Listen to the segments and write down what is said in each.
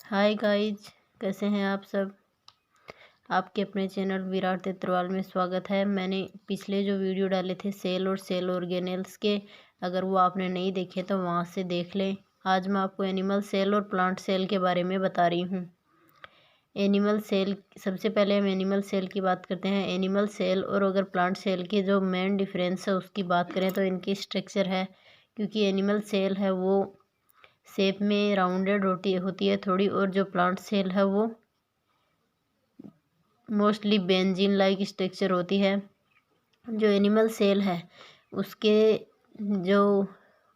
Hi guys, कैसे हैं आप सब। आपके अपने चैनल विराट तेत्रवाल में स्वागत है। मैंने पिछले जो वीडियो डाले थे सेल और सेल ऑर्गेनेल्स के, अगर वो आपने नहीं देखे तो वहाँ से देख लें। आज मैं आपको एनिमल सेल और प्लांट सेल के बारे में बता रही हूँ। एनिमल सेल, सबसे पहले हम एनिमल सेल की बात करते हैं। एनिमल सेल और अगर प्लांट सेल की जो मेन डिफरेंस है उसकी बात करें तो इनकी स्ट्रक्चर है। क्योंकि एनिमल सेल है वो शेप में राउंडेड होती है थोड़ी, और जो प्लांट सेल है वो मोस्टली बेंजीन लाइक स्ट्रक्चर होती है। जो एनिमल सेल है उसके जो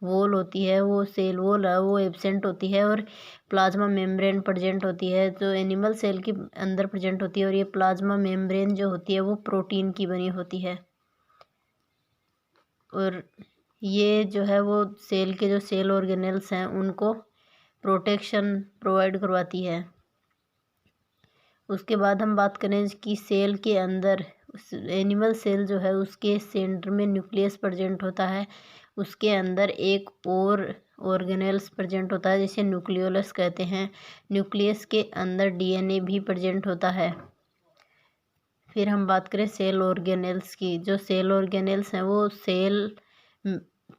वॉल होती है, वो सेल वॉल है वो एब्सेंट होती है, और प्लाज्मा मेम्ब्रेन प्रेजेंट होती है जो एनिमल सेल के अंदर प्रेजेंट होती है। और ये प्लाज्मा मेम्ब्रेन जो होती है वो प्रोटीन की बनी होती है, और ये जो है वो सेल के जो सेल ऑर्गेनेल्स हैं उनको प्रोटेक्शन प्रोवाइड करवाती है। उसके बाद हम बात करें कि सेल के अंदर एनिमल सेल जो है उसके सेंटर में न्यूक्लियस प्रेजेंट होता है। उसके अंदर एक और ऑर्गेनेल्स प्रेजेंट होता है जिसे न्यूक्लियोलस कहते हैं। न्यूक्लियस के अंदर डीएनए भी प्रेजेंट होता है। फिर हम बात करें सेल ऑर्गेनेल्स की। जो सेल ऑर्गेनेल्स हैं वो सेल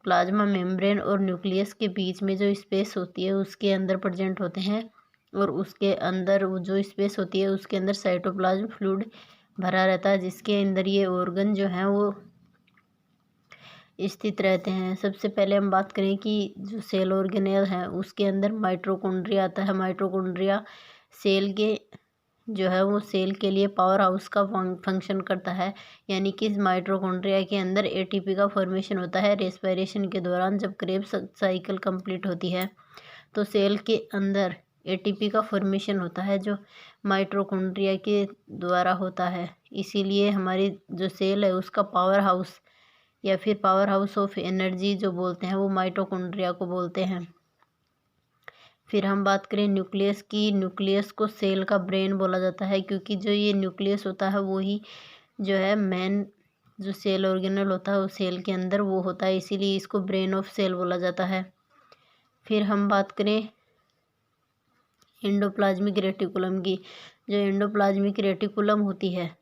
प्लाज्मा मेम्ब्रेन और न्यूक्लियस के बीच में जो स्पेस होती है उसके अंदर प्रेजेंट होते हैं, और उसके अंदर वो जो स्पेस होती है उसके अंदर साइटोप्लाज्म फ्लूइड भरा रहता है, जिसके अंदर ये ऑर्गन जो हैं वो स्थित रहते हैं। सबसे पहले हम बात करें कि जो सेल ऑर्गेनेल है उसके अंदर माइटोकॉन्ड्रिया आता है। माइटोकॉन्ड्रिया सेल के जो है वो सेल के लिए पावर हाउस का फंक्शन करता है। यानी कि माइटोकॉन्ड्रिया के अंदर एटीपी का फॉर्मेशन होता है रेस्पिरेशन के दौरान। जब क्रेब्स साइकिल कंप्लीट होती है तो सेल के अंदर एटीपी का फॉर्मेशन होता है जो माइटोकॉन्ड्रिया के द्वारा होता है। इसीलिए हमारी जो सेल है उसका पावर हाउस या फिर पावर हाउस ऑफ एनर्जी जो बोलते हैं वो माइटोकॉन्ड्रिया को बोलते हैं। फिर हम बात करें न्यूक्लियस की। न्यूक्लियस को सेल का ब्रेन बोला जाता है, क्योंकि जो ये न्यूक्लियस होता है वो ही जो है मेन जो सेल ऑर्गेनल होता है वो सेल के अंदर वो होता है, इसीलिए इसको ब्रेन ऑफ सेल बोला जाता है। फिर हम बात करें एंडोप्लाज्मिक रेटिकुलम की। जो एंडोप्लाज्मिक रेटिकुलम होती है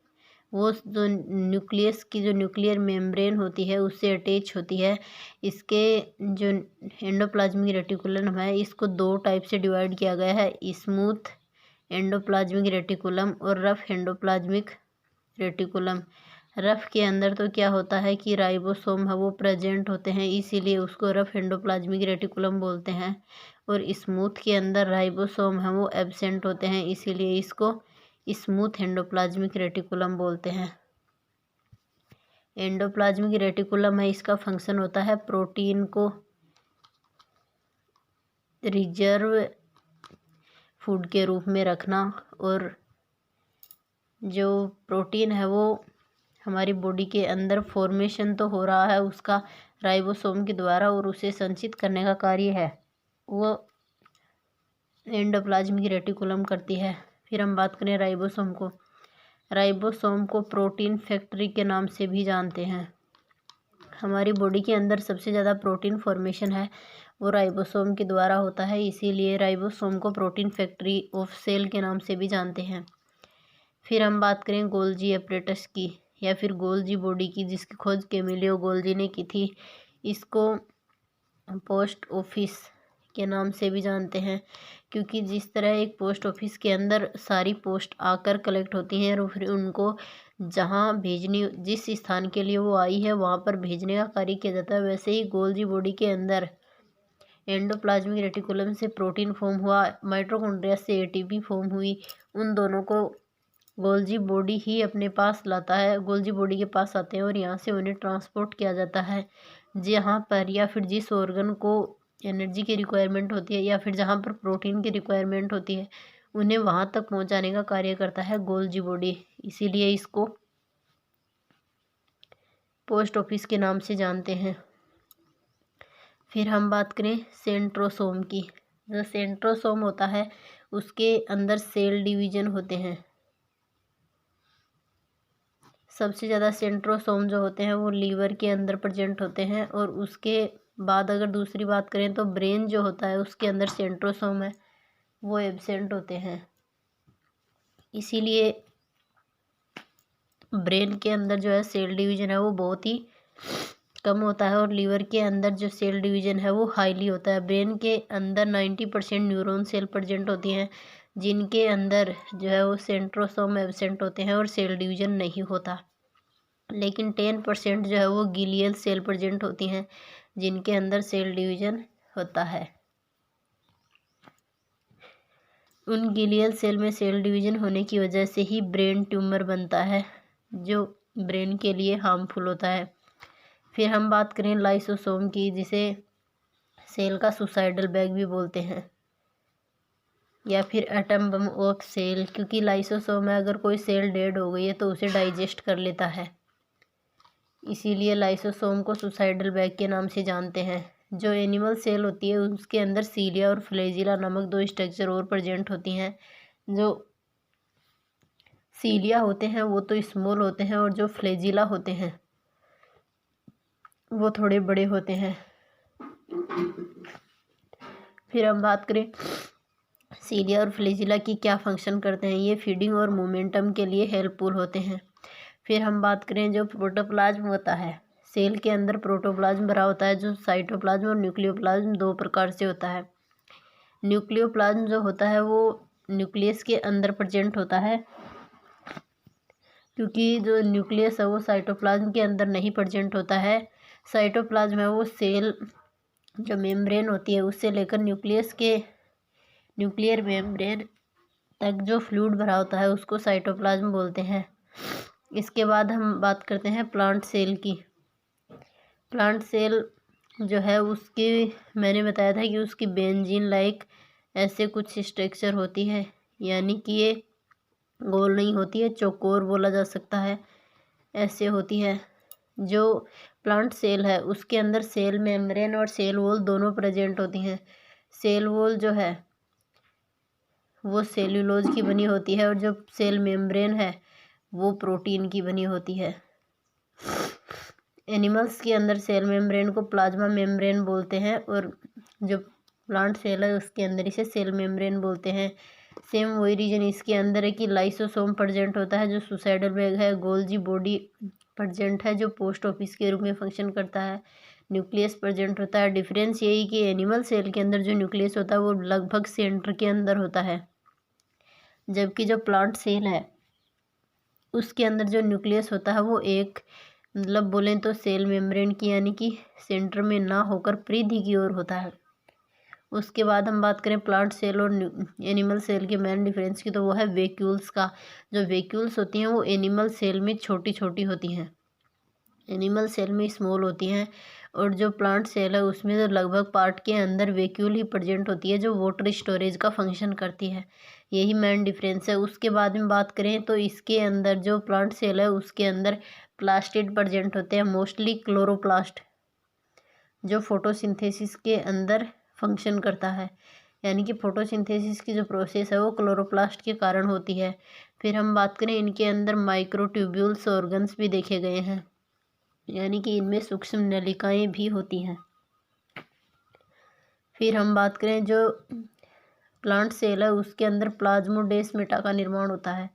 वो जो न्यूक्लियस की जो न्यूक्लियर मेम्ब्रेन होती है उससे अटैच होती है। इसके जो एंडोप्लाज्मिक रेटिकुलम है इसको दो टाइप से डिवाइड किया गया है, स्मूथ एंडोप्लाज्मिक रेटिकुलम और रफ एंडोप्लाज्मिक रेटिकुलम। रफ के अंदर तो क्या होता है कि राइबोसोम है वो प्रेजेंट होते हैं, इसीलिए उसको रफ एंडोप्लाज्मिक रेटिकुलम बोलते हैं। और स्मूथ के अंदर राइबोसोम है वो एब्सेंट होते हैं, इसीलिए इसको स्मूथ एंडोप्लाज्मिक रेटिकुलम बोलते हैं। एंडोप्लाज्मिक रेटिकुलम है इसका फंक्शन होता है प्रोटीन को रिजर्व फूड के रूप में रखना, और जो प्रोटीन है वो हमारी बॉडी के अंदर फॉर्मेशन तो हो रहा है उसका राइबोसोम के द्वारा, और उसे संचित करने का कार्य है वो एंडोप्लाज्मिक रेटिकुलम करती है। फिर हम बात करें राइबोसोम को। राइबोसोम को प्रोटीन फैक्ट्री के नाम से भी जानते हैं। हमारी बॉडी के अंदर सबसे ज़्यादा प्रोटीन फॉर्मेशन है वो राइबोसोम के द्वारा होता है, इसीलिए राइबोसोम को प्रोटीन फैक्ट्री ऑफ सेल के नाम से भी जानते हैं। फिर हम बात करें गोल्जी एपरेटस की या फिर गोल्जी बॉडी की, जिसकी खोज कैमिलियो गोल्जी ने की थी। इसको पोस्ट ऑफिस के नाम से भी जानते हैं, क्योंकि जिस तरह एक पोस्ट ऑफिस के अंदर सारी पोस्ट आकर कलेक्ट होती हैं और फिर उनको जहाँ भेजनी, जिस स्थान के लिए वो आई है वहाँ पर भेजने का कार्य किया जाता है, वैसे ही गोल्जी बॉडी के अंदर एंडोप्लाज्मिक रेटिकुलम से प्रोटीन फॉर्म हुआ, माइटोकॉन्ड्रिया से एटीपी फॉर्म हुई। उन दोनों को गोल्जी बॉडी ही अपने पास लाता है, गोल्जी बॉडी के पास आते हैं और यहाँ से उन्हें ट्रांसपोर्ट किया जाता है जहाँ पर या फिर जिस ऑर्गन को एनर्जी की रिक्वायरमेंट होती है या फिर जहाँ पर प्रोटीन की रिक्वायरमेंट होती है उन्हें वहाँ तक पहुँचाने का कार्य करता है गोल्जी बॉडी, इसीलिए इसको पोस्ट ऑफिस के नाम से जानते हैं। फिर हम बात करें सेंट्रोसोम की। जो सेंट्रोसोम होता है उसके अंदर सेल डिवीजन होते हैं। सबसे ज़्यादा सेंट्रोसोम जो होते हैं वो लीवर के अंदर प्रेजेंट होते हैं, और उसके बाद अगर दूसरी बात करें तो ब्रेन जो होता है उसके अंदर सेंट्रोसोम है। वो एब्सेंट होते हैं। इसीलिए ब्रेन के अंदर जो है सेल डिवीज़न है वो बहुत ही कम होता है और लीवर के अंदर जो सेल डिवीज़न है वो हाईली होता है। ब्रेन के अंदर 90% न्यूरॉन सेल प्रेजेंट होती हैं, जिनके अंदर जो है वो सेंट्रोसोम एब्सेंट होते हैं और सेल डिवीज़न नहीं होता। लेकिन 10% जो है वो गिलियल सेल प्रेजेंट होती हैं, जिनके अंदर सेल डिवीज़न होता है। उन गिलियल सेल में सेल डिवीज़न होने की वजह से ही ब्रेन ट्यूमर बनता है, जो ब्रेन के लिए हार्मफुल होता है। फिर हम बात करें लाइसोसोम की, जिसे सेल का सुसाइडल बैग भी बोलते हैं या फिर एटम बम ऑफ सेल, क्योंकि लाइसोसोम में अगर कोई सेल डेड हो गई है तो उसे डाइजेस्ट कर लेता है। इसीलिए लाइसोसोम को सुसाइडल बैग के नाम से जानते हैं। जो एनिमल सेल होती है उसके अंदर सीलिया और फ्लैजिला नामक दो स्ट्रक्चर और प्रेजेंट होती हैं। जो सीलिया होते हैं वो तो स्मॉल होते हैं और जो फ्लैजिला होते हैं वो थोड़े बड़े होते हैं। फिर हम बात करें सीलिया और फ्लैजिला की क्या फंक्शन करते हैं। ये फीडिंग और मोमेंटम के लिए हेल्पफुल होते हैं। फिर हम बात करें जो प्रोटोप्लाज्म होता है, सेल के अंदर प्रोटोप्लाज्म भरा होता है, जो साइटोप्लाज्म और न्यूक्लियोप्लाज्म दो प्रकार से होता है। न्यूक्लियोप्लाज्म जो होता है वो न्यूक्लियस के अंदर प्रेजेंट होता है, क्योंकि जो न्यूक्लियस है वो साइटोप्लाज्म के अंदर नहीं प्रेजेंट होता है। साइटोप्लाज्म है वो सेल जो मेम्ब्रेन होती है उससे लेकर न्यूक्लियर मेम्ब्रेन तक जो फ्लूइड भरा होता है उसको साइटोप्लाज्म बोलते हैं। इसके बाद हम बात करते हैं प्लांट सेल की। प्लांट सेल जो है उसकी मैंने बताया था कि उसकी बेंजीन लाइक ऐसे कुछ स्ट्रक्चर होती है, यानी कि ये गोल नहीं होती है, चौकोर बोला जा सकता है, ऐसे होती है। जो प्लांट सेल है उसके अंदर सेल मेम्ब्रेन और सेल वॉल दोनों प्रेजेंट होती हैं। सेल वॉल जो है वो सेल्यूलोज की बनी होती है और जो सेल मेम्ब्रेन है वो प्रोटीन की बनी होती है। एनिमल्स के अंदर सेल मेम्ब्रेन को प्लाज्मा मेम्ब्रेन बोलते हैं और जो प्लांट सेल है उसके अंदर इसे सेल मेम्ब्रेन बोलते हैं। सेम वही रीजन इसके अंदर है कि लाइसोसोम प्रेजेंट होता है जो सुसाइडल बैग है, गोल्जी बॉडी प्रेजेंट है जो पोस्ट ऑफिस के रूप में फंक्शन करता है, न्यूक्लियस प्रेजेंट होता है। डिफरेंस यही कि एनिमल सेल के अंदर जो न्यूक्लियस होता है वो लगभग सेंटर के अंदर होता है, जबकि जो प्लांट सेल है उसके अंदर जो न्यूक्लियस होता है वो एक मतलब बोलें तो सेल मेम्ब्रेन की यानी कि सेंटर में ना होकर परिधि की ओर होता है। उसके बाद हम बात करें प्लांट सेल और एनिमल सेल के मेन डिफरेंस की, तो वो है वैक्यूल्स का। जो वैक्यूल्स होती हैं वो एनिमल सेल में छोटी छोटी होती हैं, एनिमल सेल में स्मॉल होती हैं, और जो प्लांट सेल है उसमें तो लगभग पार्ट के अंदर वैक्यूल ही प्रेजेंट होती है जो वाटर स्टोरेज का फंक्शन करती है। यही मेन डिफरेंस है। उसके बाद में बात करें तो इसके अंदर जो प्लांट सेल है उसके अंदर प्लास्टिड प्रेजेंट होते हैं, मोस्टली क्लोरोप्लास्ट, जो फोटोसिंथेसिस के अंदर फंक्शन करता है, यानी कि फोटोसिंथेसिस की जो प्रोसेस है वो क्लोरोप्लास्ट के कारण होती है। फिर हम बात करें इनके अंदर माइक्रोट्यूब्यूल्स ऑर्गन्स भी देखे गए हैं, यानी कि इनमें सूक्ष्म नलिकाएं भी होती हैं। फिर हम बात करें जो प्लांट सेल है उसके अंदर प्लाज्मोडेस्माटा का निर्माण होता है।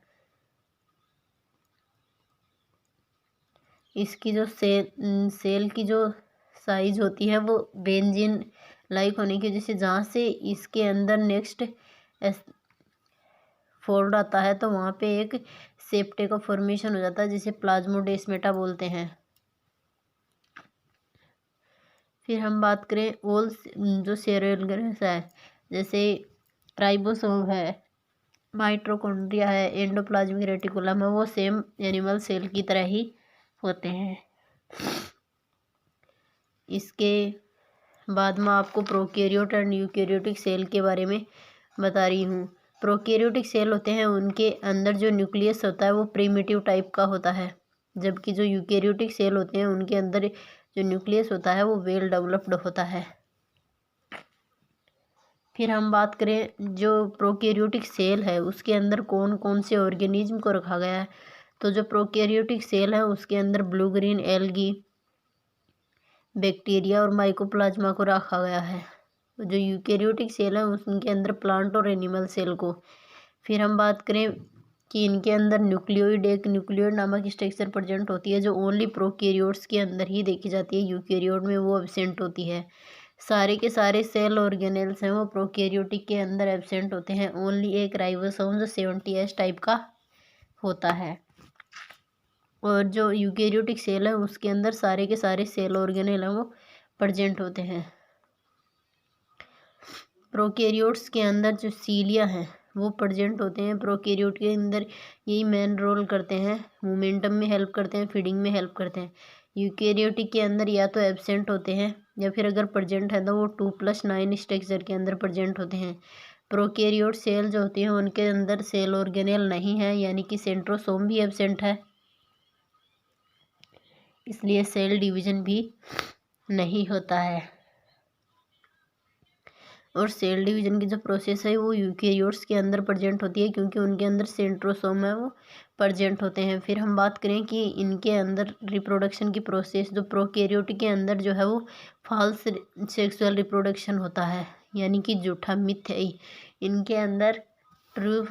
इसकी जो सेल की जो साइज होती है वो बेंजीन लाइक होने की वजह से जहाँ से इसके अंदर नेक्स्ट फोल्ड आता है तो वहाँ पे एक सेप्टे का फॉर्मेशन हो जाता है जिसे प्लाज्मोडेस्माटा बोलते हैं। फिर हम बात करें ऑल जो सेल ऑर्गन्स है, जैसे राइबोसोम है, माइटोकॉन्ड्रिया है, एंडोप्लाज्मिक रेटिकुलम है, वो सेम एनिमल सेल की तरह ही होते हैं। इसके बाद मैं आपको प्रोकैरियोट एंड यूकैरियोटिक सेल के बारे में बता रही हूँ। प्रोकैरियोटिक सेल होते हैं उनके अंदर जो न्यूक्लियस होता है वो प्रिमिटिव टाइप का होता है, जबकि जो यूकैरियोटिक सेल होते हैं उनके अंदर जो न्यूक्लियस होता है वो वेल डेवलप्ड होता है। फिर हम बात करें जो प्रोकैरियोटिक सेल है उसके अंदर कौन कौन से ऑर्गेनिज्म को रखा गया है, तो जो प्रोकैरियोटिक सेल है उसके अंदर ब्लू ग्रीन एल्गी, बैक्टीरिया और माइकोप्लाज्मा को रखा गया है। जो यूकेरियोटिक सेल है उनके अंदर प्लांट और एनिमल सेल को। फिर हम बात करें कि इनके अंदर न्यूक्लियोइड, एक न्यूक्लियोइड नामक स्ट्रक्चर प्रेजेंट होती है जो ओनली प्रोकैरियोट्स के अंदर ही देखी जाती है, यूकेरियोट में वो एब्सेंट होती है। सारे के सारे सेल ऑर्गेनेल्स हैं वो प्रोकैरियोटिक के अंदर एब्सेंट होते हैं। ओनली एक राइबोसोम जो 70S टाइप का होता है। और जो यूकेरियोटिक सेल है उसके अंदर सारे के सारे सेल ऑर्गेनेल हैं वो प्रेजेंट होते हैं। प्रोकैरियोट्स के अंदर जो सीलिया हैं वो प्रेजेंट होते हैं। प्रोकैरियोट के अंदर यही मेन रोल करते हैं, मोमेंटम में हेल्प करते हैं, फीडिंग में हेल्प करते हैं। यूकेरियोटिक के अंदर या तो एब्सेंट होते हैं या फिर अगर प्रेजेंट है तो वो 2+9 स्ट्रक्चर के अंदर प्रेजेंट होते हैं। प्रोकैरियोट सेल जो होती हैं उनके अंदर सेल ऑर्गेनेल नहीं है, यानी कि सेंट्रोसोम भी एब्सेंट है, इसलिए सेल डिवीजन भी नहीं होता है। और सेल डिवीजन की जो प्रोसेस है वो यूकेरियोट्स के अंदर प्रेजेंट होती है क्योंकि उनके अंदर सेंट्रोसोम है वो प्रेजेंट होते हैं। फिर हम बात करें कि इनके अंदर रिप्रोडक्शन की प्रोसेस, जो प्रोकैरियोट के अंदर जो है वो फॉल्स सेक्सुअल रिप्रोडक्शन होता है, यानी कि झूठा मिथ है, इनके अंदर ट्रू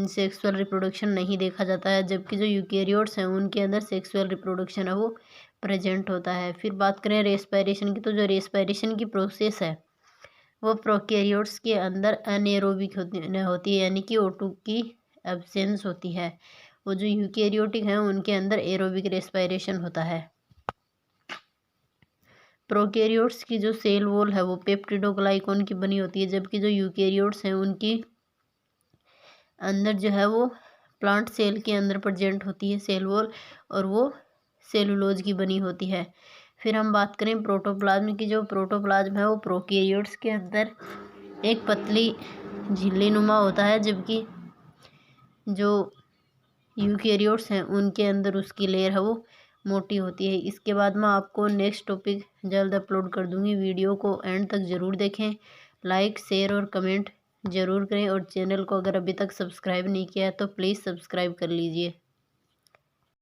सेक्सुअल रिप्रोडक्शन नहीं देखा जाता है, जबकि जो यूकेरियोट्स हैं उनके अंदर सेक्सुअल रिप्रोडक्शन है वो प्रेजेंट होता है। फिर बात करें रेस्पायरेशन की, तो जो रेस्पायरेशन की प्रोसेस है वो प्रोकैरियोट्स के अंदर अनएरोबिक होती है, यानी कि O2 की एब्सेंस होती है। वो जो यूकेरियोटिक हैं उनके अंदर एरोबिक रेस्पायरेशन होता है। प्रोकैरियोट्स की जो सेल वॉल है वो पेप्टिडोग्लाइकॉन की बनी होती है, जबकि जो यूकेरियोट्स हैं उनकी अंदर जो है वो प्लांट सेल के अंदर प्रेजेंट होती है सेल वॉल, और वो सेलुलोज की बनी होती है। फिर हम बात करें प्रोटोप्लाज्म की, जो प्रोटोप्लाज्म है वो प्रोकैरियोट्स के अंदर एक पतली झिल्ली नुमा होता है, जबकि जो यूकेरियोट्स हैं उनके अंदर उसकी लेयर है वो मोटी होती है। इसके बाद मैं आपको नेक्स्ट टॉपिक जल्द अपलोड कर दूंगी। वीडियो को एंड तक ज़रूर देखें, लाइक शेयर और कमेंट ज़रूर करें, और चैनल को अगर अभी तक सब्सक्राइब नहीं किया है तो प्लीज़ सब्सक्राइब कर लीजिए।